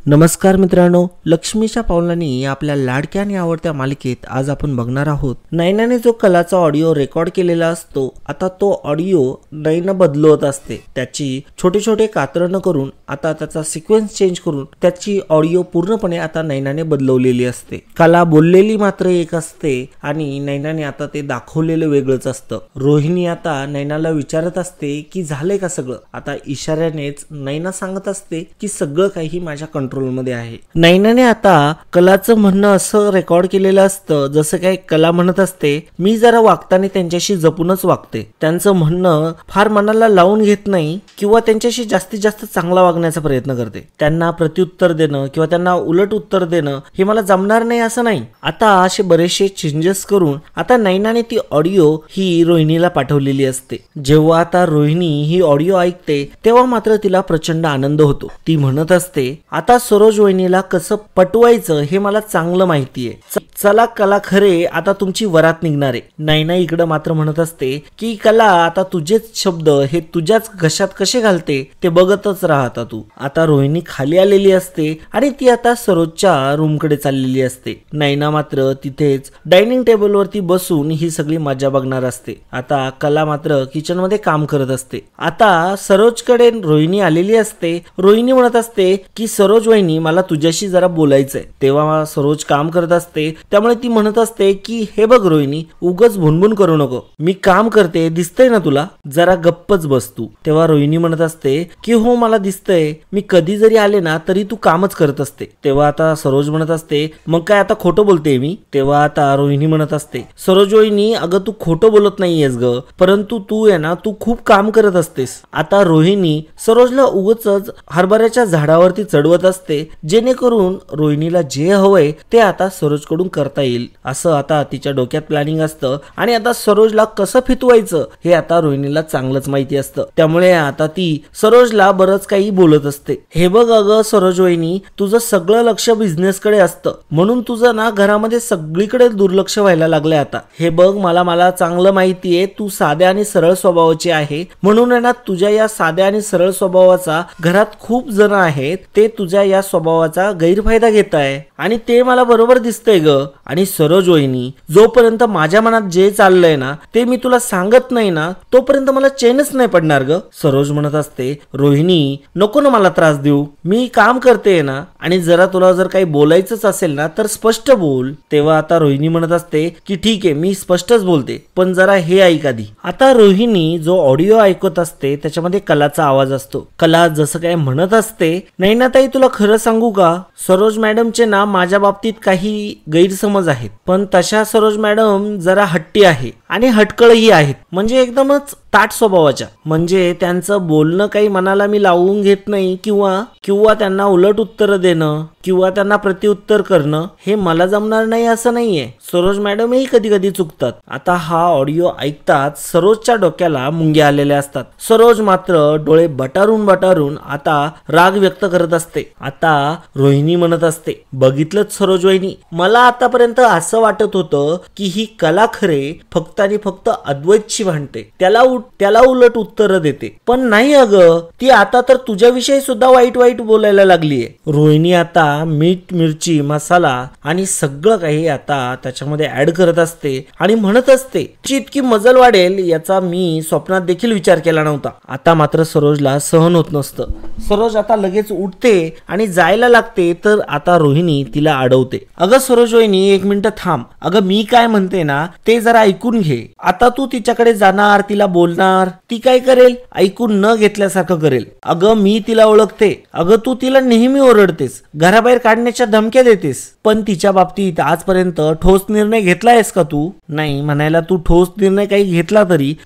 नमस्कार मित्रांनो, लक्ष्मीच्या पावलांनी आपल्या लाडक्या आणि आवडत्या मालिकेत आज आपण बघणार आहोत. नैनाने जो कलाचा ऑडिओ रेकॉर्ड केलेला असतो, आता तो ऑडिओ नैना बदलवत असते. त्याची छोटे छोटे कात्रण करून आता त्याचा सिक्वेन्स चेंज करून त्याची ऑडिओ पूर्णपणे आता नैनाने बदलवलेली असते. कला बोललेली मात्र एक असते आणि नैनाने आता ते दाखवलेलं वेगळंच असतं. रोहिणी आता नैनाला विचारत असते की झाले का सगळं. आता इशाऱ्यानेच नैना सांगत असते की सगळं काही माझ्या कंट्रोल मध्ये आहे. नैनाने आता कलाचं म्हणणं असं रेकॉर्ड केलेलं असतं जसं काही कला म्हणत असते, मी जरा वागताना त्यांच्याशी जपूनच वागते. त्यांचं म्हणणं फार मनाला लावून घेत नाही किंवा त्यांच्याशी जास्तीत जास्त चांगला वागण्याचा प्रयत्न करते. त्यांना प्रत्युत्तर देणं किंवा त्यांना उलट उत्तर देणं हे मला जमणार नाही असं नाही. आता असे बरेचसे चेंजेस करून आता नैनाने ती ऑडिओ ही रोहिणीला पाठवलेली असते. जेव्हा आता रोहिणी ही ऑडिओ ऐकते तेव्हा मात्र तिला प्रचंड आनंद होतो. ती म्हणत असते, आता सरोज वहिनीला कसं पटवायचं हे मला चांगलं माहितीये. चला कला खरे, आता तुमची वरात निघणार आहे. नैना इकडं मात्र म्हणत असते की कला, आता तुझेच शब्द हे तुझ्याच घशात कसे घालते ते बघतच राहता तू. आता रोहिणी खाली आलेली असते आणि ती आता सरोजच्या रूम कडे चाललेली असते. नैना मात्र तिथेच डायनिंग टेबल वरती बसून ही सगळी मजा बघणार असते. आता कला मात्र किचन मध्ये काम करत असते. आता सरोजकडे रोहिणी आलेली असते. रोहिणी म्हणत असते की सरोज वहिनी, मला तुझ्याशी जरा बोलायचंय. तेव्हा सरोज काम करत असते, त्यामुळे ती म्हणत असते की हे बघ रोहिणी, उगच भुनभुन करू नको, मी काम करते दिसतंय ना तुला, जरा गप्पच बस तू. तेव्हा रोहिणी म्हणत असते की हो मला दिसतंय, मी कधी जरी आले ना तरी तू कामच करत असते. तेव्हा आता सरोज म्हणत असते, मग काय आता खोटं बोलते मी. तेव्हा आता रोहिणी म्हणत असते, सरोज वहिनी अगं तू खोटं बोलत नाहीयेस ग, परंतु तू आहे ना तू खूप काम करत असतेस. आता रोहिणी सरोजला उगच हरभऱ्याच्या झाडावरती चढवत असते जेणेकरून रोहिणीला जे हवंय ते आता सरोजकडून करता येईल असं आता तिच्या डोक्यात प्लॅनिंग असतं. आणि आता सरोजला कसं फितवायचं हे आता रोहिणीला चांगलंच माहिती असतं. त्यामुळे आता ती सरोजला बरंच काही बोलत असते. हे बघ अगं सरोज वहिनी, तुझं सगळं लक्ष बिझनेस कडे असतं म्हणून तुझं ना घरामध्ये सगळीकडे दुर्लक्ष व्हायला लागलंय. आता हे बघ, मला चांगलं माहितीये तू साध्या आणि सरळ स्वभावाची आहे, म्हणून आहे ना तुझ्या या साध्या आणि सरळ स्वभावाचा घरात खूप जण आहेत ते तुझ्या या स्वभावाचा गैरफायदा घेत आहे आणि ते मला बरोबर दिसतंय ग. आणि सरोज वहिनी, जोपर्यंत माझ्या मनात जे चाललंय ना ते मी तुला सांगत नाही ना तोपर्यंत मला चैनच नाही पडणार ग. सरोज म्हणत असते, रोहिणी नको ना मला त्रास देऊ, मी काम करते ना, आणि जरा तुला जर काही बोलायचंच असेल ना तर स्पष्ट बोल. तेव्हा आता रोहिणी म्हणत असते की ठीक आहे, मी स्पष्टच बोलते, पण जरा हे ऐक आधी. आता रोहिणी जो ऑडिओ ऐकत असते त्याच्यामध्ये कलाचा आवाज असतो. कला जसं काय म्हणत असते, नैनाताई तुला खरं सांगू का, सरोज मॅडमचे ना माझ्या बाबतीत काही गैरसमज आहेत, पण तशा सरोज मॅडम जरा हट्टी आहे आणि हटकळही आहेत, म्हणजे एकदमच ताट स्वभावाच्या. म्हणजे त्यांचं बोलणं काही मनाला मी लावून घेत नाही किंवा त्यांना उलट उत्तर देणं किंवा त्यांना प्रत्युत्तर करणं हे मला जमणार नाही असं नाहीये. सरोज मॅडमही कधी कधी चुकतात. आता हा ऑडिओ ऐकताच सरोजच्या डोक्याला मुंग्या आलेल्या असतात. सरोज मात्र डोळे बटारून आता राग व्यक्त करत असते. आता रोहिणी म्हणत असते, बघितलंच सरोज वहिनी, मला आतापर्यंत असं वाटत होतं की ही कला खरे फक्त आणि फक्त अद्वैतशी भांडते, त्याला उलट उत्तर देते, पण नाही अगं, ती आता तर तुझ्याविषयी सुद्धा वाईट बोलायला लागलीये. रोहिणी आता मीठ मिरची मसाला आणि सगळं काही आता त्याच्यामध्ये ऍड करत असते आणि म्हणत असते, तुझी इतकी मजल वाढेल याचा मी स्वप्नात देखील विचार केला नव्हता. आता मात्र सरोजला सहन होत नसतं. सरोज आता लगेच उठते आणि जायला लागते तर आता रोहिणी तिला अडवते. अगं सरोज वहिनी, एक मिनिट थांब, अगं मी काय म्हणते ना ते जरा ऐकून घे. आता तू तिच्याकडे जाणार, तिला बोलणार, ती काय करेल, ऐकून न घेतल्यासारखं करेल. अगं मी तिला ओळखते, अगं तू तिला नेहमी ओरडतेस, घराबाहेर काढण्याच्या धमक्या देतेस, पण तिच्या बाबतीत आजपर्यंत ठोस निर्णय घेतलायस का तू? नाही म्हणायला, तू ठोस निर्णय काही घेतला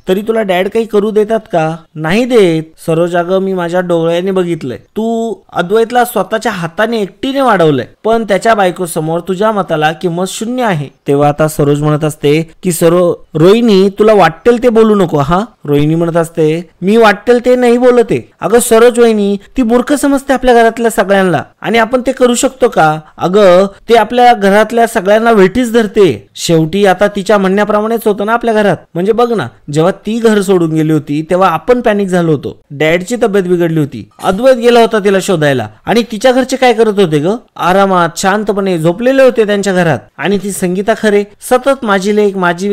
तरी तुला डॅड काही करू देतात का? नाही देत. सरोज अगं मी माझ्या डोळ्याने बघितलंय, तू अद्वैतला स्वतःच्या हाताने एकटीने वाढवलंय, पण त्याच्या बायको समोर तुझ्या मताला किंमत 0 आहे. तेव्हा आता सरोज म्हणत असते की रोहिणी तुला वाटेल ते बोलू नको हा, रोहिणी म्हणत असते, मी वाटेल ते नाही बोलते. अगं सरोज वहिनी ती मूर्ख समजते आपल्या घरातल्या सगळ्यांना, आणि आपण ते करू शकतो का? अगं ते आपल्या घरातल्या सगळ्यांना वेठीच धरते. शेवटी आता तिच्या म्हणण्याप्रमाणेच होतं ना आपल्या घरात. म्हणजे बघ ना, जेव्हा ती घर सोडून गेली होती तेव्हा आपण पॅनिक झालो होतो. डॅडची तब्येत बिघडली होती, अद्वैत गेला होता तिला शोधायला, आणि तिच्या घरचे काय करत होते ग? आरामात शांतपणे झोपलेले होते त्यांच्या घरात. आणि ती संगीता खरे सतत माझी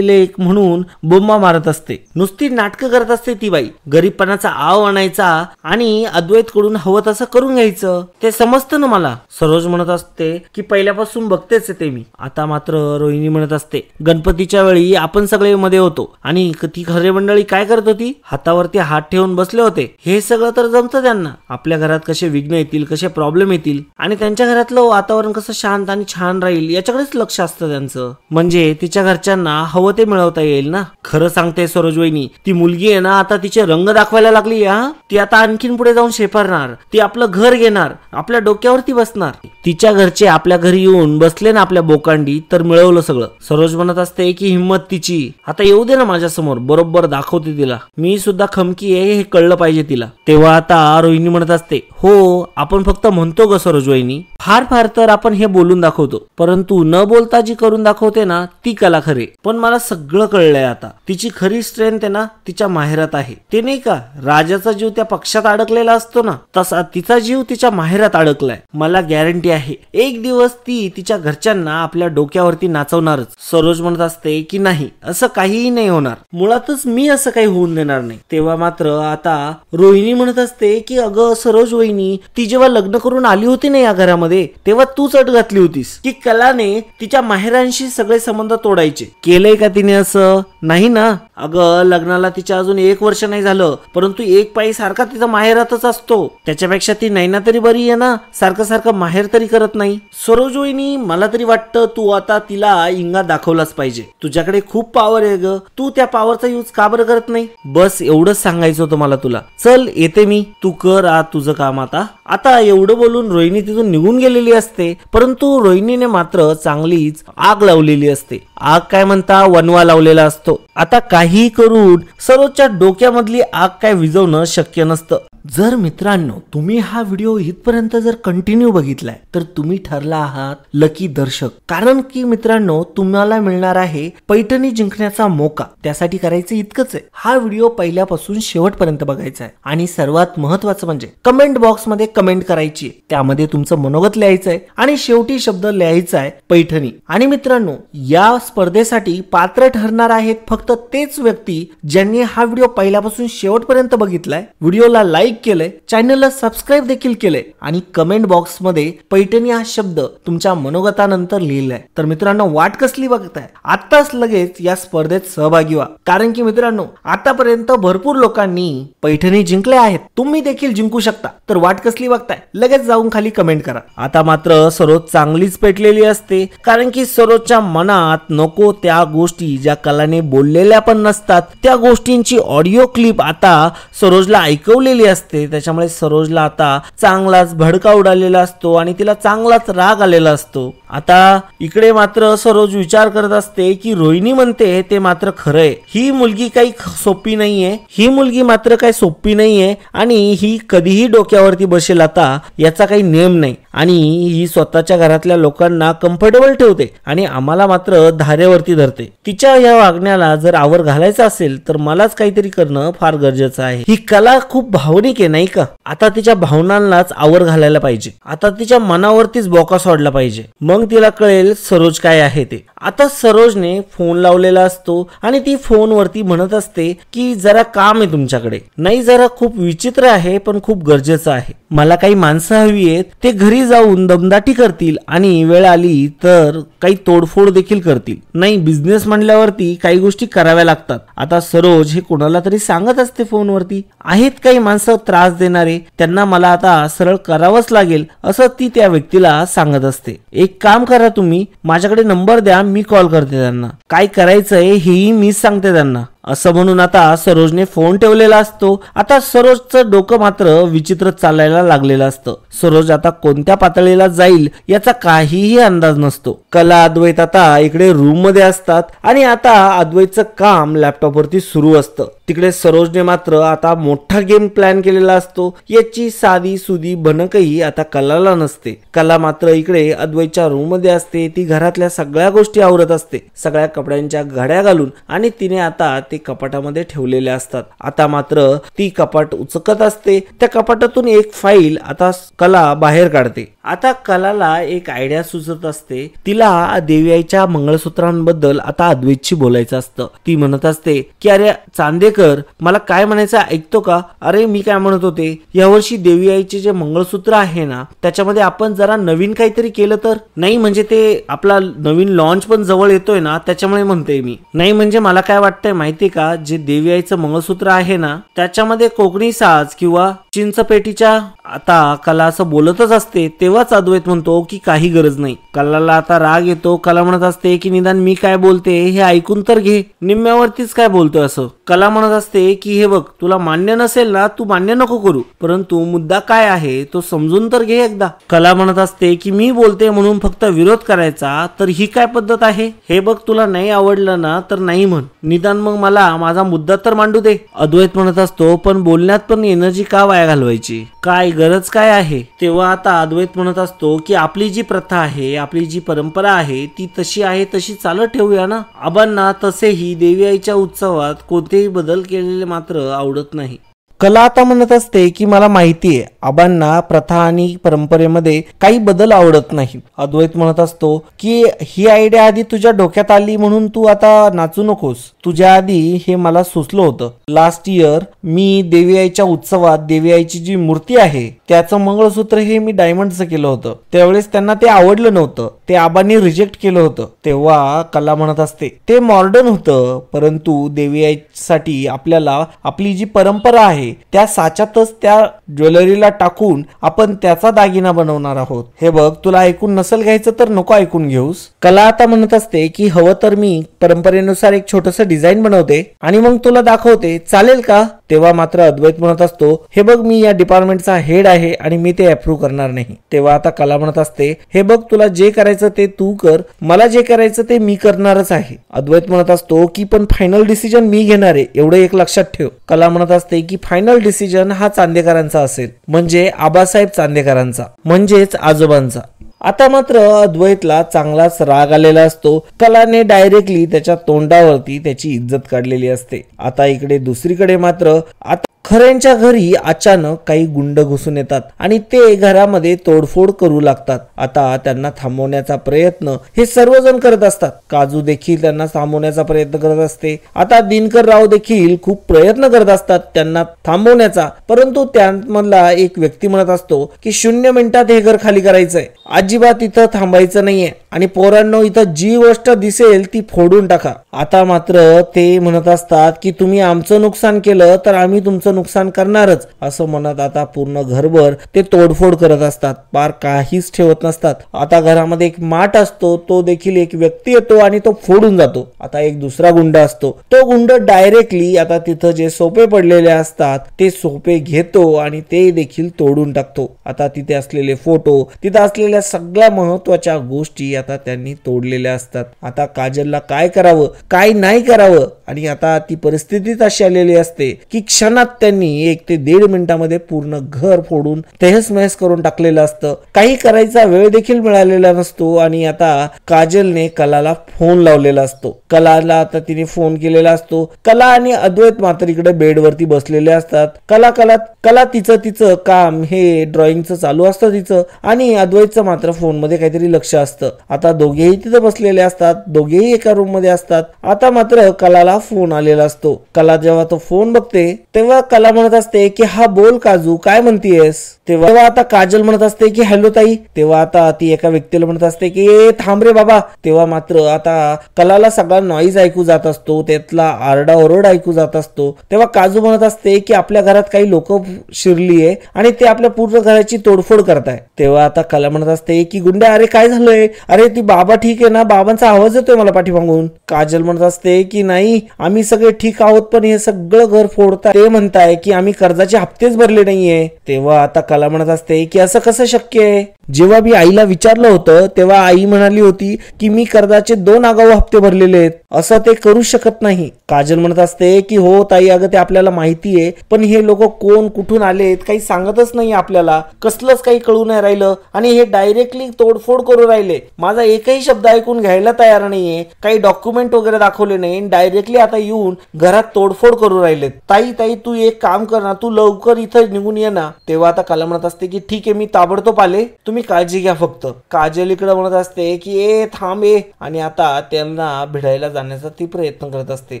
लेक म्हणून बोंबा मारत असते. नुसती नाटकं करत असते ती बाई. गरीबपणाचा आव आणायचा आणि अद्वैत कडून हवं तसं करून घ्यायचं. ते समजतं ना मला. सरोज म्हणत असते की पहिल्यापासून बघतेच ते मी. आता मात्र रोहिणी म्हणत असते, गणपतीच्या वेळी आपण सगळे मध्ये होतो आणि ती खरे मंडळी काय करत होती? हातावरती हात ठेवून बसले होते. हे सगळं तर जमतं त्यांना. आपल्या घरात कसे विघ्न येतील, कसे प्रॉब्लेम येतील, आणि त्यांच्या घरातलं वातावरण कसं शांत आणि छान राहील याच्याकडेच लक्ष असतं त्यांचं. म्हणजे तिच्या घरच्यांना हवं ते मिळवता येईल ना. खरं सांगते सरोज वहिनी, ती मुलगी आहे ना आता तिचे रंग दाखवायला लागली. ती आता आणखीन पुढे जाऊन शेफारणार. ती आपलं घर घेणार, आपल्या डोक्यावरती बसणार. तिच्या घरचे आपल्या घरी येऊन बसले ना आपल्या बोकांडी तर मिळवलं सगळं. सरोज म्हणत असते की हिम्मत तिची. आता येऊ दे ना माझ्या समोर, बरोबर दाखवते तिला. मी सुद्धा खमकी आहे हे कळलं पाहिजे तिला. तेव्हा आता रोहिणी म्हणत असते, हो आपण फक्त म्हणतो ग सरोज वहिनी, फार तर आपण हे बोलून दाखवतो, परंतु न बोलता जी करून दाखवते ना ती कला खरे. पण मला सगळं कळलंय आता. तिची खरी स्ट्रेंथ आहे ना तिच्या माहेरात आहे. ते नाही का राजाचा जीव त्या पक्षात अडकलेला असतो ना, तसा तिचा जीव तिच्या माहेरात अडकलाय. मला गॅरंटी आहे एक दिवस ती तिच्या घरच्यांना आपल्या डोक्यावरती नाचवणारच. सरोज म्हणत असते की नाही, असं काहीही नाही होणार. मुळातच मी असं काही होऊन देणार नाही. तेव्हा मात्र आता रोहिणी म्हणत असते की अगं सरोज वहिनी, ती जेव्हा लग्न करून आली होती ना या घरामध्ये तेव्हा तूच अट घातली होतीस की कलाने तिच्या माहेरांशी सगळे संबंध तोडायचे. केलंय का तिने असं? नाही ना. अगं लग्नाला तिच्या अजून 1 वर्ष नाही झालं, परंतु एक पायी सारखा तिचा माहेरातच असतो. त्याच्यापेक्षा ती नैना तरी बरी आहे ना, सारखं माहेर तरी करत नाही. सरोज वहिनी मला तरी वाटतं तू आता तिला इंगा दाखवलाच पाहिजे. तुझ्याकडे खूप पॉवर आहे ग, तू त्या पॉवरचा यूज का बरं करत नाही? बस एवढंच सांगायचं होतं मला तुला. चल येते मी, तू कर तुझं काम आता. आता एवढं बोलून रोहिणी तिथून निघून गेलेली असते, परंतु रोहिणीने मात्र चांगलीच आग लावलेली असते. आग काय म्हणता, वनवा लावलेला असतो. आता काही करून सरोजच्या डोक्यामधली आग काय विझवणं शक्य नसतं. जर मित्रांनो तुम्ही हा व्हिडिओ इथपर्यंत जर कंटिन्यू बघितलाय तर तुम्ही ठरला आहात लकी दर्शक. कारण की मित्रांनो तुम्हाला मिळणार आहे पैठणी जिंकण्याचा मोका. त्यासाठी करायचं इतकंच आहे, हा व्हिडिओ पहिल्यापासून शेवटपर्यंत बघायचा आहे. आणि सर्वात महत्वाचं म्हणजे कमेंट बॉक्स मध्ये कमेंट करायची, त्यामध्ये तुमचं मनोगत लिहायचं आहे आणि शेवटी शब्द लिहायचा आहे पैठणी. आणि मित्रांनो या स्पर्धेसाठी पात्र ठरणार आहेत फक्त तेच व्यक्ती ज्यांनी हा व्हिडिओ पहिल्यापासून शेवटपर्यंत बघितलाय, व्हिडिओला लाईक केलंय, चॅनलला सबस्क्राईब देखील केलंय आणि कमेंट बॉक्स मध्ये पैठणी हा शब्द तुमच्या मनोगतानंतर लिहिलाय. तर मित्रांनो वाट कसली बघताय, आताच लगेच या स्पर्धेत सहभागी व्हा. कारण की मित्रांनो आतापर्यंत भरपूर लोकांनी पैठणी जिंकल्या आहेत, तुम्ही देखील जिंकू शकता. तर वाट कसली बघताय, लगेच जाऊन खाली कमेंट करा. आता मात्र सरोज चांगलीच पेटलेली असते, कारण की सरोजच्या मनात नको त्या गोष्टी ज्या कलाने बोललेल्या पण नसतात त्या गोष्टींची ऑडिओ क्लिप आता सरोजला ऐकवलेली असते. त्याच्यामुळे सरोजला आता चांगलाच भडका उडालेला असतो आणि तिला चांगलाच राग आलेला असतो. आता इकडे मात्र सरोज विचार करत असते की रोहिणी म्हणते ते मात्र खरंय, ही मुलगी काही सोपी नाहीये, ही मुलगी मात्र काही सोपी नाहीये आणि ही कधीही डोक्यावरती बसेल आता याचा काही नियम नाही. आणि ही स्वतःच्या घरातल्या लोकांना कम्फर्टेबल ठेवते आणि आम्हाला मात्र धारेवरती धरते. तिच्या या वागण्याला जर आवर घालायचा असेल तर मलाच काहीतरी करणं फार गरजेचं आहे. ही कला खूप भावनिक आहे नाही का. आता तिच्या भावनांनाच आवर घालायला पाहिजे. आता तिच्या मनावरतीच बोका सोडला पाहिजे, मग तिला कळेल सरोज काय आहे ते. आता सरोजने फोन लावलेला असतो आणि ती फोनवरती म्हणत असते की जरा काम आहे तुमच्याकडे. नाही जरा खूप विचित्र आहे पण खूप गरजेचं आहे. मला काही माणसं हवी आहेत, ते घरी जाऊन दमदाटी करतील आणि वेळ आली तर काही तोडफोड देखील करतील. नाही बिझनेस म्हणल्यावरती काही गोष्टी कराव्या लागतात. आता सरोज हे कोणाला तरी सांगत असते फोनवरती, आहेत काही माणसं त्रास देणारे, त्यांना मला आता सरळ करावंच लागेल असं ती त्या व्यक्तीला सांगत असते. एक काम करा तुम्ही, माझ्याकडे नंबर द्या, मी कॉल करते त्यांना. काय करायचंय हेही मीच सांगते त्यांना. असं म्हणून आता सरोजने फोन ठेवलेला असतो. आता सरोजचं डोकं मात्र विचित्र चालायला लागलेलं असतं. सरोज आता कोणत्या पातळीला जाईल याचा काहीही अंदाज नसतो. कला अद्वैत आता इकडे रूम मध्ये असतात आणि आता अद्वैतचं काम लॅपटॉपवरती सुरू असतं. तिकडे सरोजने मात्र आता मोठा गेम प्लॅन केलेला असतो. याची साधी सुधी भनकही आता कलाला नसते. कला मात्र इकडे अद्वैतच्या रूम मध्ये असते. ती घरातल्या सगळ्या गोष्टी आवरत असते, सगळ्या कपड्यांच्या घड्या घालून, आणि तिने आता ते कपाटामध्ये ठेवलेले असतात. आता मात्र ती कपाट उचकत असते. त्या कपाटातून एक फाईल आता कला बाहेर काढते. आता कलाला एक आयडिया सुचत असते. तिला देवी आईच्या मंगळसूत्रांबद्दल आता अद्वैतशी बोलायचं असतं. ती म्हणत असते की अरे चांदेकर, मला काय म्हणायचं ऐकतो का? अरे मी काय म्हणत होते, यावर्षी देवी आईचे जे मंगळसूत्र आहे ना त्याच्यामध्ये आपण जरा नवीन काहीतरी केलं तर. नाही म्हणजे ते आपला नवीन लॉन्च पण जवळ येतोय ना, त्याच्यामुळे म्हणते मी. नाही म्हणजे मला काय वाटतंय माहितीये का, जे देवी आईचं मंगळसूत्र आहे ना त्याच्यामध्ये कोकणी साज किंवा चिंचपेटीच्या. आता कला असं बोलतच असते तेव्हाच अद्वैत म्हणतो की काही गरज नाही. कलाला आता राग येतो. कला म्हणत असते की निदान मी काय बोलते हे ऐकून तर घे, निम्म्यावरतीच काय बोलतोय असं. कला म्हणत असते की हे बघ, तुला मान्य नसेल ना तू मान्य नको करू, परंतु मुद्दा काय आहे तो समजून तर घे एकदा. कला म्हणत असते की मी बोलते म्हणून फक्त विरोध करायचा, तर ही काय पद्धत आहे? हे बघ, तुला नाही आवडलं ना तर नाही म्हण, निदान मग मला माझा मुद्दा तर मांडू दे. अद्वैत म्हणत असतो पण बोलण्यात पण एनर्जी का वाया घालवायची, काय गरज काय आहे? तेव्हा आता अद्वैत म्हणत असतो की आपली जी प्रथा आहे, आपली जी परंपरा आहे ती तशी आहे तशी चालत ठेवूया ना. आबांना तसेही देवी आईच्या उत्सवात कोणतेही बदल केलेले मात्र आवडत नाही. कला आता म्हणत असते की मला माहितीये आबांना प्रथा आणि परंपरेमध्ये काही बदल आवडत नाही. अद्वैत म्हणत असतो की ही आयडिया आधी तुझ्या डोक्यात आली म्हणून तू आता नाचू नकोस. तुझ्या आधी हे मला सुचलं होतं. लास्ट इयर मी देवी आईच्या उत्सवात देवी आईची जी मूर्ती आहे त्याचं मंगळसूत्र हे मी डायमंडचं केलं होतं. त्यावेळेस त्यांना ते आवडलं नव्हतं, ते आबांनी रिजेक्ट केलं होतं. तेव्हा कला म्हणत असते ते मॉडर्न होतं, परंतु देवी आईसाठी आपल्याला आपली जी परंपरा आहे त्या साच्यातच त्या ज्वेलरीला टाकून आपण त्याचा दागिना बनवणार आहोत. हे बघ, तुला ऐकून नसेल घ्यायचं तर नको ऐकून घेऊस. कला आता म्हणत असते की हवं तर मी परंपरेनुसार एक छोटस डिझाईन बनवते आणि मग तुला दाखवते, चालेल का? तेव्हा मात्र अद्वैत म्हणत असतो हे बघ, मी या डिपार्टमेंटचा हेड आहे आणि मी ते अप्रूव्ह करणार नाही. तेव्हा आता कला म्हणत असते हे बघ, तुला जे करायचं ते तू कर, मला जे करायचं ते मी करणारच आहे. अद्वैत म्हणत असतो की पण फायनल डिसिजन मी घेणार आहे, एवढं एक लक्षात ठेव. कला म्हणत असते की फायनल डिसिजन हा चांदेकरांचा असेल, म्हणजे आबासाहेब चांदेकरांचा, म्हणजेच आजोबांचा. आता मात्र अद्वैतला चांगलाच राग आलेला असतो. कलाने डायरेक्टली त्याच्या तोंडावरती त्याची इज्जत काढलेली असते. आता इकडे दुसरीकडे मात्र आता खऱ्यांच्या घरी अचानक काही गुंड घुसून येतात आणि ते घरामध्ये तोडफोड करू लागतात. आता त्यांना थांबवण्याचा प्रयत्न हे सर्वजण करत असतात. काजू देखील त्यांना थांबवण्याचा प्रयत्न करत असते. आता दिनकर राव देखील खूप प्रयत्न करत असतात त्यांना थांबवण्याचा, परंतु त्यामधला एक व्यक्ती म्हणत असतो की 0 मिनिटात हे घर खाली करायचंय, अजिबात इथं थांबायचं नाहीये आणि पोरांनो इथं जी गोष्ट दिसेल ती फोडून टाका. आता मात्र ते म्हणत असतात की तुम्ही आमचं नुकसान केलं तर आम्ही तुमचं नुकसान करणारच, असं म्हणत आता पूर्ण घरभर ते तोडफोड करत असतात, पार काहीच ठेवत नसतात. आता घरामध्ये एक माठ असतो, तो देखील एक व्यक्ती येतो आणि तो फोडून जातो. आता एक दुसरा गुंड असतो, तो गुंड डायरेक्टली आता तिथं जे सोपे पडलेले असतात ते सोपे घेतो आणि ते देखील तोडून टाकतो. आता तिथे असलेले फोटो, तिथे असलेल्या सगळ्या महत्वाच्या गोष्टी आता त्यांनी तोडलेल्या असतात. आता काजलला काय करावं काय नाही करावं, आणि आता ती परिस्थितीच अशी आलेली असते की क्षणात त्यांनी 1 ते 1.5 मिनिटामध्ये पूर्ण घर फोडून तहस महस करून टाकलेलं असतं. काही करायचा वेळ देखील मिळालेला नसतो आणि आता काजलने कलाला फोन लावलेला असतो. कलाला आता तिने फोन केलेला असतो. कला आणि अद्वैत मात्र इकडे बेडवरती बसलेले असतात. कला तिचं काम हे ड्रॉइंगचं चालू असतं तिचं, आणि अद्वैतचं मात्र फोन मध्ये काहीतरी लक्ष असतं. आता दोघेही तिथे बसलेले असतात, दोघेही एका रूम मध्ये असतात. आता मात्र कलाला फोन आलेला असतो. कला जेव्हा तो फोन बघते तेव्हा कला म्हणत असते की हा बोल काजू, काय म्हणतीयस? तेव्हा आता काजल म्हणत असते की हॅलो ताई. तेव्हा आता ती एका व्यक्तीला म्हणत असते की ए थांब रे बाबा. तेव्हा मात्र आता कलाला सगळा नॉईज ऐकू जात असतो, त्यातला आरडाओरड ऐकू जात असतो. तेव्हा काजू म्हणत असते की आपल्या घरात काही लोक शिरली आहे आणि ते आपल्या पूर्ण घराची तोडफोड करताय. तेव्हा आता कला म्हणत असते की गुंड्या अरे काय झालंय? अरे ती बाबा ठीक आहे ना? बाबांचा आवाज येतोय मला पाठीमागून. काजल म्हणत असते की नाही आम्ही सगळे ठीक आहोत, पण हे सगळं घर फोडताय. ते म्हणताय की आम्ही कर्जाचे हप्तेच भरले नाहीये. तेव्हा आता कला म्हणत असते की असं कसं शक्य आहे? जेव्हा मी आईला विचारलं होतं तेव्हा आई म्हणाली होती की मी कर्जाचे 2 आगाऊ हप्ते भरलेले आहेत, असं ते करू शकत नाही. काजल म्हणत असते की हो ताई अगं ते आपल्याला माहिती आहे, पण हे लोक कोण कुठून आलेत काही सांगतच नाही आपल्याला, कसलंच काही कळू नाही राहिलं आणि हे डायरेक्टली तोडफोड करू राहिले. माझा एकही शब्द ऐकून घ्यायला तयार नाहीये, काही डॉक्युमेंट वगैरे दाखवले नाही, डायरेक्टली आता येऊन घरात तोडफोड करू राहिलेत. ताई ताई तू एक काम कर ना, तू लवकर इथं निघून ये ना. तेव्हा आता कला म्हणत असते की ठीक आहे मी ताबडतोब आले, तुम्ही काळजी घ्या फक्त. काजल इकडे म्हणत असते की ए थांब ए, आणि आता त्यांना भिडायला जाण्याचा ती प्रयत्न करत असते.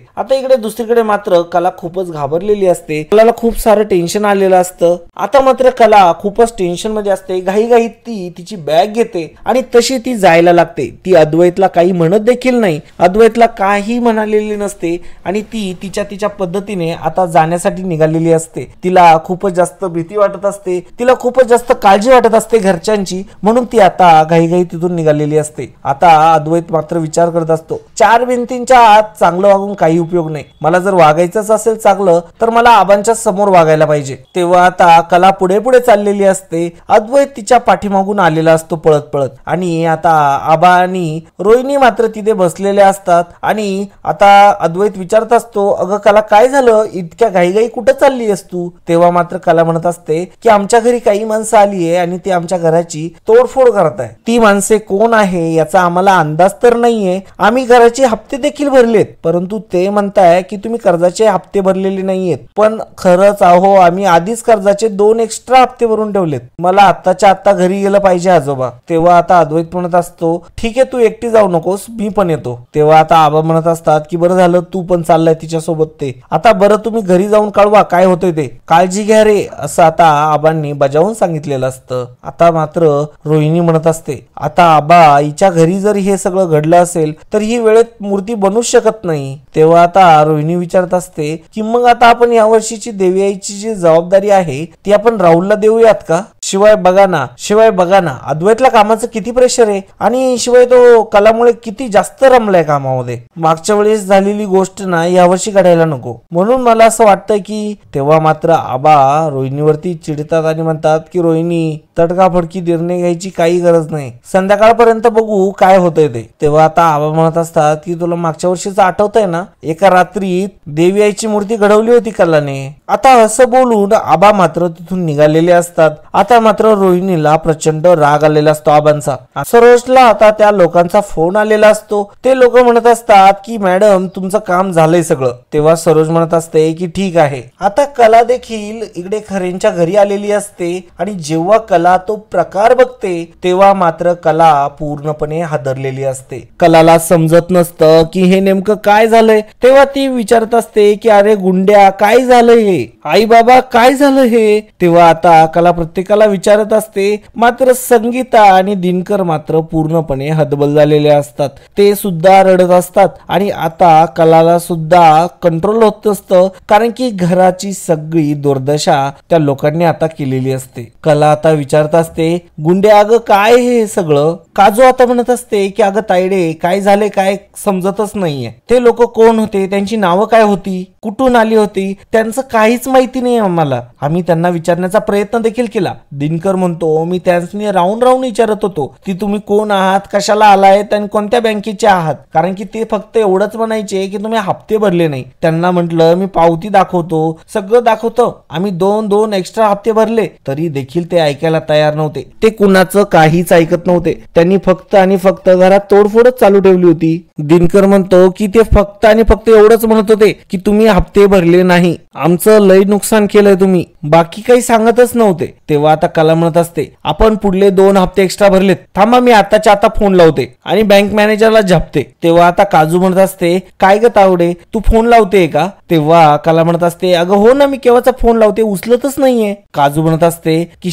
आता इकडे दुसरीकडे मात्र कला खूपच घाबरलेली असते, कलाला खूप सारं टेन्शन आलेलं असतं. आता मात्र कला खूपच टेन्शन मध्ये असते. घाईघाईत ती तिची बॅग घेते आणि तशी ती जायला लागते. ती अद्वैतला काही म्हणत देखील नाही, अद्वैतला काही म्हणालेली नसते आणि ती तिच्या पद्धतीने आता जाण्यासाठी निघालेली असते. तिला खूपच जास्त भीती वाटत असते, तिला खूपच जास्त काळजी वाटत असते घरच्यांची, म्हणून ती आता घाईघाई तिथून निघालेली असते. आता अद्वैत मात्र विचार करत असतो 4 भिंतींच्या आत चांगलं वागून काही उपयोग नाही, मला जर वागायचंच असेल चांगलं तर मला आबांच्या समोर वागायला पाहिजे. तेव्हा आता कला पुढे पुढे चाललेली असते, अद्वैत तिच्या पाठीमागून आलेला असतो पळत पळत. आणि आता आबा आणि रोहिणी मात्र तिथे बसलेले असतात आणि आता अद्वैत विचारत असतो अगं कला काय झालं, इतक्या घाईघाई कुठं चालली आहेस तू? तेव्हा मात्र कला म्हणत असते की आमच्या घरी काही माणसं आली आहे आणि ती आमच्या घराची तोडफोड करत आहे. ती माणसे कोण आहे याचा आम्हाला अंदाज तर नाहीये, आम्ही घराचे हप्ते देखील भरलेत, परंतु ते म्हणताय की तुम्ही कर्जाचे हप्ते भरलेले नाहीयेत. पण खरंच आहो आम्ही आधीच कर्जाचे 2 एक्स्ट्रा हप्ते भरून ठेवलेत, मला आत्ताच्या आत्ता घरी गेलं पाहिजे आजोबा. तेव्हा आता अद्वैत म्हणत असतो ठीक आहे तू एकटी जाऊ नकोस, मी पण येतो. तेव्हा आता आबा म्हणत असतात की बरं झालं तू पण चाललाय तिच्यासोबत, ते आता बरं तुम्ही घरी जाऊन कळवा काय होतंय ते, काळजी घ्या रे, असं आता आबांनी बजावून सांगितलेलं असतं. आता मात्र रोहिणी म्हणत असते आता आबा हिच्या घरी जर हे सगळं घडलं असेल तर ही वेळेत मूर्ती बनूच शकत नाही. तेव्हा आता रोहिणी विचारत असते की मग आता आपण यावर्षीची देवी आईची जी जबाबदारी आहे ती आपण राहुलला देऊयात का? शिवाय बघा ना अद्वैतला कामाचं किती प्रेशर आहे आणि शिवाय तो कलामुळे किती जास्त रमलाय कामामध्ये. मागच्या वेळेस झालेली गोष्ट ना यावर्षी घडायला नको, म्हणून मला असं वाटतंय की. तेव्हा मात्र आबा रोहिणीवरती चिडतात आणि म्हणतात की रोहिणी तडकाफडकी निर्णय घ्यायची काही गरज नाही, संध्याकाळपर्यंत बघू काय होतंय ते. तेव्हा आता आबा म्हणत असतात की तुला मागच्या वर्षीच आठवतंय ना, एका रात्रीत देवी आईची मूर्ती घडवली होती कलाने. आता असं बोलून आबा मात्र तिथून निघालेले असतात. आता मात्र रोहिणीला प्रचंड राग आलेला असतो आबांचा. सरोजला आता त्या लोकांचा फोन आलेला असतो, ते लोक म्हणत असतात की मॅडम तुमचं काम झालंय सगळं. तेव्हा सरोज म्हणत असते की ठीक आहे. आता कला देखील इकडे खरेंच्या घरी आलेली असते आणि जेव्हा कला तो प्रकार बघते तेव्हा मात्र कला पूर्णपणे हादरलेली असते. कलाला समजत नसतं की हे नेमकं काय झालंय. तेव्हा ती विचारत असते की अरे गुंड्या काय झालंय हे, आई बाबा काय झालं हे. तेव्हा आता कला प्रत्येकाला विचारत असते, मात्र संगीता आणि दिनकर मात्र पूर्णपणे हतबल झालेले असतात, ते सुद्धा रडत असतात आणि आता कलाला सुद्धा कंट्रोल होत नसतं, कारण की घराची सगळी दुर्दशा त्या लोकांनी आता केलेली असते. कला आता विचारत असते गुंड्या अगं काय हे सगळं. काजू आता म्हणत असते की अगं तायडे काय झाले काय समजतच नाहीये, ते लोक कोण होते, त्यांची नावं काय होती, कुठून आली होती, त्यांचं काहीच माहिती नाही आम्हाला, आम्ही त्यांना विचारण्याचा प्रयत्न देखील केला. दिनकर म्हणतो मी त्यांनी राहून विचारत होतो की तुम्ही कोण आहात, कशाला आलायत आणि कोणत्या बँकेचे आहात, कारण की ते फक्त एवढंच म्हणायचे की तुम्ही हप्ते भरले नाही. त्यांना म्हटलं मी पावती दाखवतो, सगळं दाखवतो, आम्ही 2 एक्स्ट्रा हप्ते भरले, तरी देखील ते ऐकायला तयार नव्हते. ते कुणाचं काहीच ऐकत नव्हते, त्यांनी फक्त आणि फक्त घरात तोडफोडच चालू ठेवली होती. दिनकर म्हणतो की ते फक्त आणि फक्त एवढंच म्हणत होते की तुम्ही हप्ते भरले नाही, आमचं लय नुकसान केलंय तुम्ही, बाकी काही सांगतच नव्हते. तेव्हा आता कला म्हणत असते आपण पुढले 2 हप्ते एक्स्ट्रा भरलेत, थांबा मी आताच्या आता फोन लावते आणि बँक मॅनेजरला झपते. तेव्हा आता काजू म्हणत असते काय ग तावडे तू फोन लावते का? तेव्हा कला म्हणत असते अगं हो ना, मी केव्हाचा फोन लावते, उचलतच नाहीये. काजू म्हणत असते की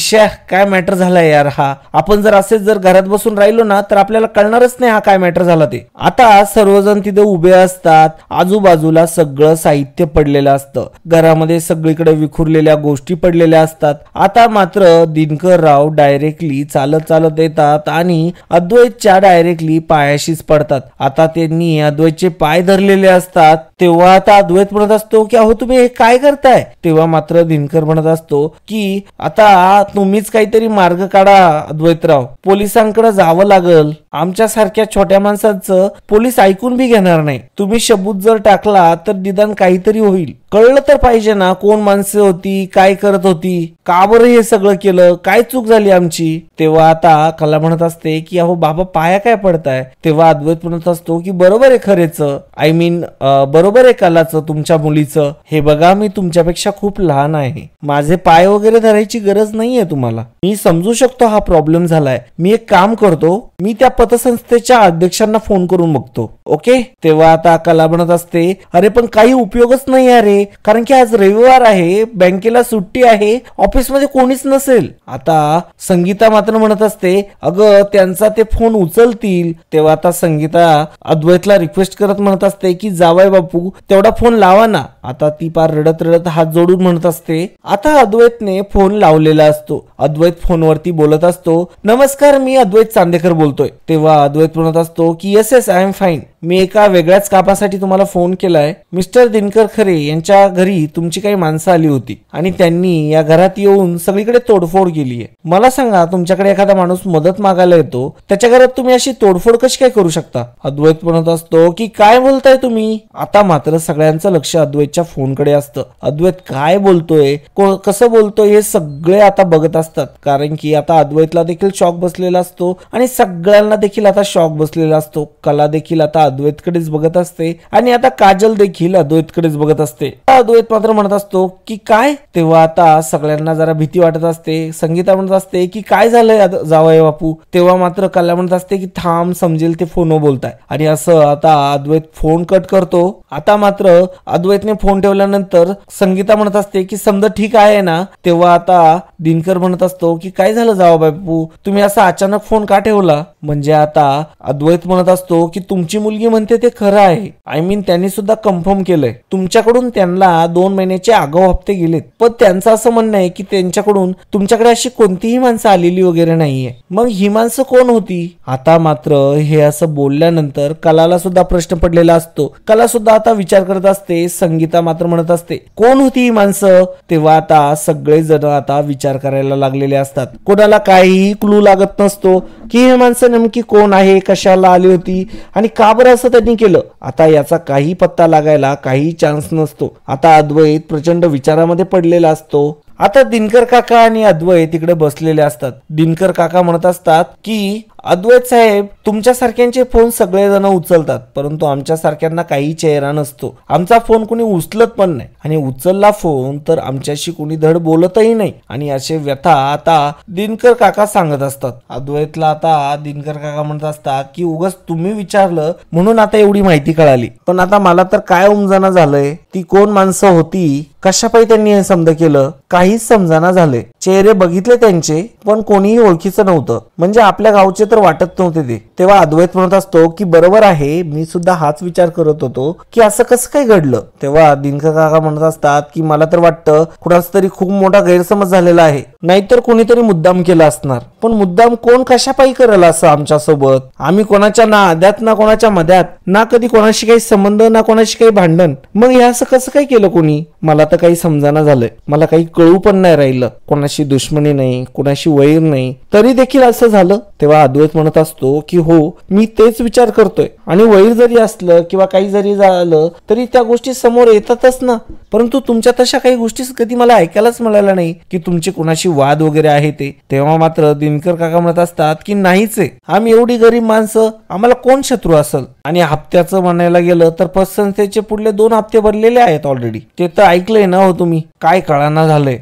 काय मॅटर झालाय यार, हा आपण जर असेच जर घरात बसून राहिलो ना तर आपल्याला कळणारच नाही हा काय मॅटर झाला ते. आता सर्वजण तिथे उभे असतात, आजूबाजूला सगळं साहित्य पडलेलं असतं, घरामध्ये सगळीकडे विखुरलेल्या गोष्टी पडलेल्या असतात. आता मात्र दिनकरराव डायरेक्टली चालत चालत येतात आणि अद्वैतच्या डायरेक्टली पायाशीच पडतात. आता त्यांनी अद्वैतचे पाय धरलेले असतात. तेव्हा आता अद्वैत म्हणत असतो की अहो तुम्ही हे काय करताय? तेव्हा मात्र दिनकर म्हणत असतो की आता तुम्हीच काहीतरी मार्ग काढा अद्वैतराव, पोलिसांकडे जावं लागल, आमच्या सारख्या छोट्या माणसांचं पोलीस ऐकून बी घेणार नाही, तुम्ही सबूत जर टाकला तर निदान काहीतरी होईल, कळलं तर पाहिजे ना कोण माणसं होती, काय करत होती, का बरं हे सगळं केलं, काय चूक झाली आमची. तेव्हा आता कला म्हणत असते की अहो बाबा पाया काय पडताय? तेव्हा अद्वैत म्हणत असतो की बरोबर आहे खरेच, आय मीन बरोबर आहे कलाचं, तुमच्या मुलीचं, हे बघा मी तुमच्यापेक्षा खूप लहान आहे, माझे पाय वगैरे धरायची गरज नाहीये तुम्हाला, मी समजू शकतो हा प्रॉब्लेम झालाय, मी एक काम करतो, मी त्या पतसंस्थेच्या अध्यक्षांना फोन करून बघतो, ओके. तेव्हा आता कला म्हणत असते अरे पण काही उपयोगच नाही अरे, कारण की आज रविवार आहे, बँकेला सुट्टी आहे, ऑफिसमध्ये कोणीच नसेल. आता संगीता मात्र म्हणत असते अगं त्यांचा ते फोन उचलतील. तेव्हा आता संगीता अद्वैतला रिक्वेस्ट करत म्हणत असते की जावई बापू तेवढा फोन लावा ना. आता ती पार रडत रडत हात जोडून म्हणत असते. आता अद्वैतने फोन लावलेला असतो, अद्वैत फोनवरती बोलत असतो, नमस्कार मी अद्वैत चांदेकर बोलतोय. तेव्हा अद्वैत म्हणत असतो की येस आय एम फाईन, मी एका वेगळ्याच कामासाठी तुम्हाला फोन केलाय. मिस्टर दिनकर खरे यांच्या घरी तुमची काही माणसं आली होती आणि त्यांनी या घरात येऊन सगळीकडे तोडफोड केली आहे. मला सांगा तुमच्याकडे एखादा माणूस मदत मागायला येतो, त्याच्या घरात तुम्ही अशी तोडफोड कशी काय करू शकता? अद्वैत म्हणत असतो की काय बोलताय तुम्ही? आता मात्र सगळ्यांचं लक्ष अद्वैतच्या फोनकडे असतं. अद्वैत काय बोलतोय, कसं बोलतोय हे सगळे आता बघत असतात, कारण की आता अद्वैतला देखील शॉक बसलेला असतो आणि सगळ्यांना देखील आता शॉक बसलेला असतो. कला देखील आता अद्वैतकडेच बघत असते आणि आता काजल देखील अद्वैतकडेच बघत असते. अद्वैत मात्र म्हणत असतो की काय? तेव्हा आता सगळ्यांना जरा भीती वाटत असते. संगीता म्हणत असते की काय झालंय जावई बापू? तेव्हा मात्र कला म्हणत असते की थांब समजेल ते फोन बोलताय, आणि असं आता अद्वैत फोन कट करतो. आता मात्र अद्वैतने फोन ठेवल्यानंतर संगीता म्हणत असते की समजा ठीक आहे ना. तेव्हा आता दिनकर म्हणत असतो की काय झालं जावई बापू, तुम्ही असा अचानक फोन का ठेवला? म्हणजे आता अद्वैत म्हणत असतो की तुमची मुलगी म्हणते ते खरं आहे, आय मीन त्यांनी सुद्धा कन्फर्म केलंय तुमच्याकडून त्यांना 2 महिन्याचे आगाऊ हप्ते गेलेत, पण त्यांचं असं म्हणणं आहे की त्यांच्याकडून तुमच्याकडे अशी कोणतीही माणसं आलेली वगैरे नाहीये. मग ही माणसं कोण होती? आता मात्र हे असं बोलल्यानंतर कलाला सुद्धा प्रश्न पडलेला असतो. कला सुद्धा आता विचार करत असते. संगीता मात्र म्हणत असते कोण होती ही माणसं? तेव्हा आता सगळे जण आता विचार करायला लागलेले असतात. कोणाला काहीही क्लू लागत नसतो की हे माणसं नेमकी कोण आहे, कशाला आली होती आणि का बरं असं त्यांनी केलं. आता याचा काही पत्ता लागायला काही चान्स नसतो. आता अद्वैत प्रचंड विचारामध्ये पडलेला असतो. आता दिनकर काका आणि अद्वैत तिकडे बसलेले असतात. दिनकर काका म्हणत असतात की अद्वैत साहेब तुमच्या सारख्यांचे फोन सगळे जण उचलतात, परंतु आमच्या सारख्यांना काही चेहरा नसतो, आमचा फोन कोणी उचलत पण नाही, आणि उचलला फोन तर आमच्याशी कोणी धड बोलतही नाही, आणि असे व्यथा आता दिनकर काका सांगत असतात. अद्वैतला आता दिनकर काका म्हणत असतात की उगाच तुम्ही विचारलं म्हणून आता एवढी माहिती कळाली, पण आता मला तर काय उमजाना झालंय ती कोण माणसं होती, कशापायी त्यांनी हे समज केलं, काहीच समजाना झाले. चेहरे बघितले त्यांचे पण कोणीही ओळखीचं नव्हतं, म्हणजे आपल्या गावचे तर वाटत नव्हते ते. तेव्हा अद्वैत म्हणत असतो की बरोबर आहे, मी सुद्धा हाच विचार करत होतो की असं कसं काय घडलं. तेव्हा दिनकर काका म्हणत असतात की मला तर वाटतं कुणाच तरी खूप मोठा गैरसमज झालेला आहे, नाहीतर कोणीतरी मुद्दाम केला असणार, पण मुद्दाम कोण कशापायी करेल असं आमच्या सोबत? आम्ही कोणाच्या ना आद्यात ना कोणाच्या मध्यात, ना कधी कोणाशी काही संबंध ना कोणाशी काही भांडण, मग हे असं कसं काय केलं कोणी? मला तर काही समजाना झालंय, मला काही कळू पण नाही राहिलं. कोणाशी दुश्मनी नाही, कोणाशी वैर नाही, तरी देखील असं झालं. तेव्हा अद्वैत म्हणत असतो की हो मी तेच विचार करतोय, आणि वैर जरी असलं किंवा काही जरी झालं तरी त्या गोष्टी समोर येतातच ना, परंतु तुमच्या तशा काही गोष्टी कधी मला ऐकायलाच मिळाल्या नाही की तुमची कोणाशी वाद वगैरे आहे ते, तेव्हा मात्र दिनकर काका म्हणत असतात की नाहीच आहे, आम्ही एवढी गरीब माणसं, आम्हाला कोण शत्रू असेल. आणि हप्त्याचं म्हणायला गेलं तर पतसंस्थेचे पुढले 2 हप्ते भरलेले आहेत ऑलरेडी. ते तर ऐकलंय ना हो तुम्ही, काय कळाना झालंय.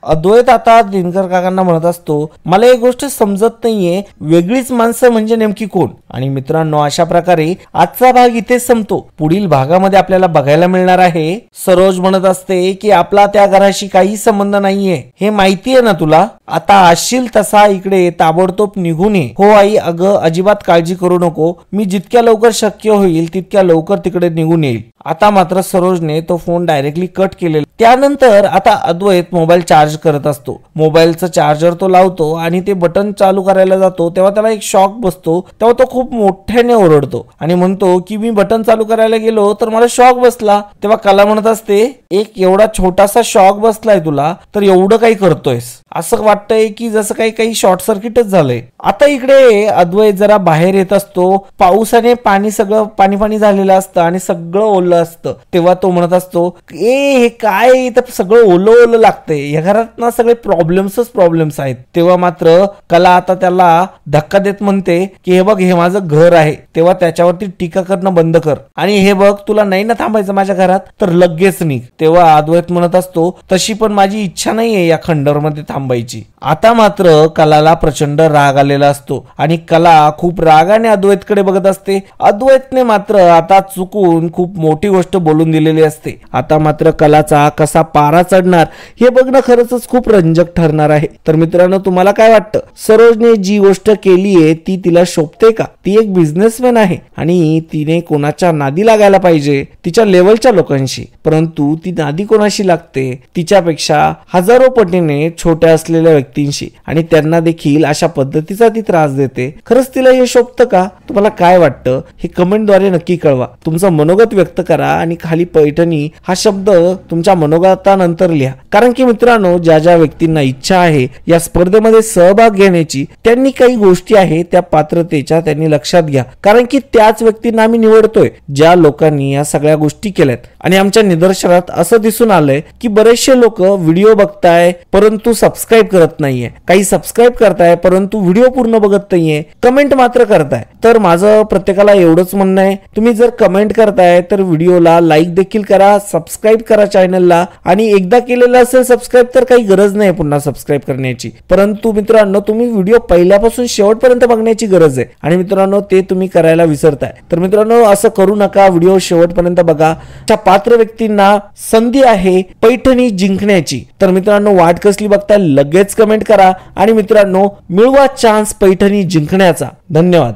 अद्वैत आता दिनकर काकांना म्हणत असतो, मला एक गोष्ट समजत नाहीये, वेगळीच माणसं म्हणजे नेमकी कोण. आणि मित्रांनो, अशा प्रकारे आजचा भाग इथेच संपतो. पुढील भागामध्ये आपल्याला बघायला मिळणार आहे, सरोज म्हणत असते की आपला त्या घराशी काही संबंध नाहीये, हे माहितीये ना तुला, आता असशील तसा इकडे ताबडतोब निघून ये. हो आई, अगं अजिबात काळजी करू नको, मी जितक्या लवकर शक्य होईल तितक्या लवकर तिकडे निघून येईल. आता मात्र सरोजने तो फोन डायरेक्टली कट केलेला. त्यानंतर आता अद्वैत मोबाईल चार्ज करत असतो. मोबाईलचं चार्जर तो लावतो आणि ते बटन चालू करायला जातो, तेव्हा त्याला एक शॉक बसतो. तेव्हा तो खूप मोठ्याने ओरडतो आणि म्हणतो की मी बटन चालू करायला गेलो तर मला शॉक बसला. तेव्हा कला म्हणत असते, एक एवढा छोटासा शॉक बसलाय तुला तर एवढं काही करतोयस, असं वाटतंय की जसं काही शॉर्ट सर्किटच झालंय. आता इकडे अद्वैत जरा बाहेर येत असतो. पावसाने पाणी सगळं पाणी झालेलं असतं आणि सगळं ओलं असतं. तेव्हा तो म्हणत असतो, हे काय इथं सगळं ओलं लागतंय, या घरात ना सगळे प्रॉब्लेम्स आहेत. तेव्हा मात्र कला आता त्याला धक्का देत म्हणते की हे बघ, हे माझं घर आहे, तेव्हा त्याच्यावरती टीका करणं बंद कर, आणि हे बघ, तुला नाही ना थांबायचं माझ्या घरात तर लगेच निघ. तेव्हा अद्वैत म्हणत असतो, तशी पण माझी इच्छा नाहीये या खंडरमध्ये थांबायची. आता मात्र कलाला प्रचंड राग आलेला असतो आणि कला खूप रागाने अद्वैतकडे बघत असते. अद्वैतने मात्र आता चुकून खूप मोठी गोष्ट बोलून दिलेली असते. आता मात्र कलाचा कसा पारा चढणार हे बघणं खरंच खूप रंजक ठरणार आहे. तर मित्रांनो, तुम्हाला काय वाटतं, सरोजने जी गोष्ट केलीये ती तिला शोभते का? ती एक बिझनेसमॅन आहे आणि तिने कोणाच्या नादी लागायला पाहिजे, तिच्या लेवलच्या लोकांशी, परंतु ती नादी कोणाशी लागते, तिच्यापेक्षा हजारो पटीने छोट्या असलेल्या व्यक्तींशी, आणि त्यांना देखील अशा पद्धतीचा ती त्रास देते. खरंच तिला हे शोभतं का? तुम्हाला काय वाटतं हे कमेंटद्वारे नक्की कळवा. तुमचं मनोगत व्यक्त करा आणि खाली पैठणी हा शब्द तुमच्या मनोगतानंतर लिहा. कारण की मित्रांनो, ज्या ज्या व्यक्तींना इच्छा आहे या स्पर्धेमध्ये सहभाग घेण्याची, त्यांनी काही गोष्टी आहेत त्या पात्रतेच्या त्यांनी लक्षात घ्या. कारण की त्याच व्यक्तींना आम्ही निवडतोय ज्या लोकांनी या सगळ्या गोष्टी केल्यात. आणि आमच्या निदर्शनात असं दिसून आलंय की बरेचसे लोक व्हिडिओ बघताय परंतु सबस्क्राईब करत नाहीये, काही सबस्क्राईब करताय परंतु व्हिडिओ पूर्ण बघत नाहीये, कमेंट मात्र करताय. तर माझं प्रत्येकाला एवढंच म्हणणं आहे, तुम्ही जर कमेंट करताय तर व्हिडिओला लाईक देखील करा, सबस्क्राईब करा चॅनलला, आणि एकदा केलेलं असेल सबस्क्राईब तर काही गरज नाही पुन्हा सबस्क्राईब करण्याची. परंतु मित्रांनो, तुम्ही व्हिडिओ पहिल्यापासून शेवटपर्यंत बघण्याची गरज आहे आणि मित्रांनो ते तुम्ही करायला विसरताय. तर मित्रांनो, असं करू नका, व्हिडिओ शेवटपर्यंत बघा. त्या पात्र व्यक्तींना संधी आहे पैठणी जिंकण्याची. तर मित्रांनो, वाट कसली बघताय, लगेच कमेंट करा आणि मित्रांनो मिळवा चान्स पैठणी जिंकण्याचा. धन्यवाद.